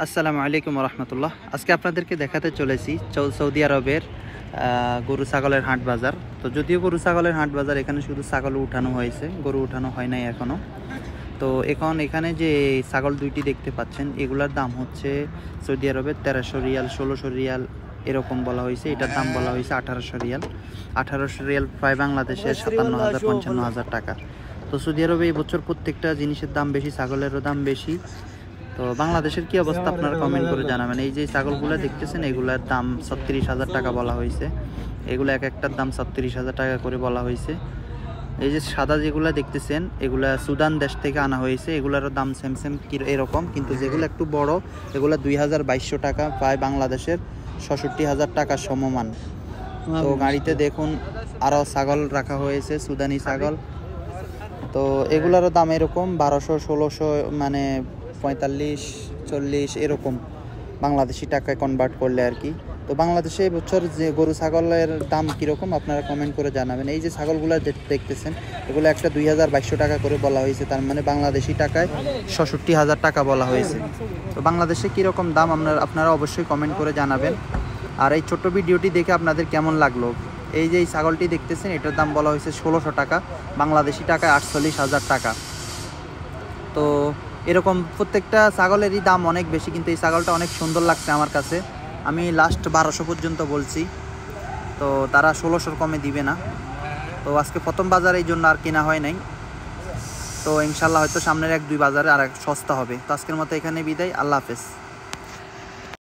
আসসালামু আলাইকুম রহমতুল্লাহ। আজকে আপনাদেরকে দেখাতে চলেছি সৌদি আরবের গরু ছাগলের হাট বাজার। তো যদিও গরু ছাগলের হাট বাজার, এখানে শুধু ছাগল উঠানো হয়েছে, গরু উঠানো হয় নাই এখনও। তো এখানে যে ছাগল দুইটি দেখতে পাচ্ছেন, এগুলার দাম হচ্ছে সৌদি আরবের 1300 রিয়াল, 1600 রিয়াল এরকম বলা হয়েছে। এটার দাম বলা হয়েছে 1800 রিয়াল। 1800 রিয়াল প্রায় বাংলাদেশের 57,000-55,000 টাকা। তো সৌদি আরবে এই বছর প্রত্যেকটা জিনিসের দাম বেশি, ছাগলেরও দাম বেশি। তো বাংলাদেশের কি অবস্থা আপনারা কমেন্ট করে জানাবেন। এই যে ছাগলগুলো দেখতেছেন, এগুলার দাম 36,000 টাকা বলা হয়েছে। এগুলো এক একটার দাম 36,000 টাকা করে বলা হয়েছে। এই যে সাদা যেগুলো দেখতেছেন, এগুলা সুদান দেশ থেকে আনা হয়েছে। এগুলারও দাম সেম এরকম, কিন্তু যেগুলো একটু বড়, এগুলো 2200 টাকা, প্রায় বাংলাদেশের 66,000 টাকা সমমান। তো গাড়িতে দেখুন আরও ছাগল রাখা হয়েছে, সুদানি ছাগল। তো এগুলারও দাম এরকম 1200, 1600, মানে 45, 40 এরকম বাংলাদেশি টাকায় কনভার্ট করলে আর কি। তো বাংলাদেশে এবছর যে গরু ছাগলের দাম কীরকম আপনারা কমেন্ট করে জানাবেন। এই যে ছাগলগুলো দেখতেছেন, এগুলো একটা 2200 টাকা করে বলা হয়েছে, তার মানে বাংলাদেশি টাকায় 66,000 টাকা বলা হয়েছে। তো বাংলাদেশে কীরকম দাম আপনারা অবশ্যই কমেন্ট করে জানাবেন। আর এই ছোট্ট ভিডিওটি দেখে আপনাদের কেমন লাগলো। এই যে এই ছাগলটি দেখতেছেন, এটার দাম বলা হয়েছে 1600 টাকা, বাংলাদেশি টাকায় 48,000 টাকা। তো এরকম প্রত্যেকটা ছাগলেরই দাম অনেক বেশি, কিন্তু এই ছাগলটা অনেক সুন্দর লাগছে আমার কাছে। আমি লাস্ট 1200 পর্যন্ত বলছি, তো তারা 1600 কমে দিবে না। তো আজকে প্রথম বাজারে এই জন্য আর কেনা হয় নাই। তো ইনশাল্লাহ হয়তো সামনের 1-2 বাজারে আর সস্তা হবে। তো আজকের মতো এখানে বিদায়, আল্লাহ হাফেজ।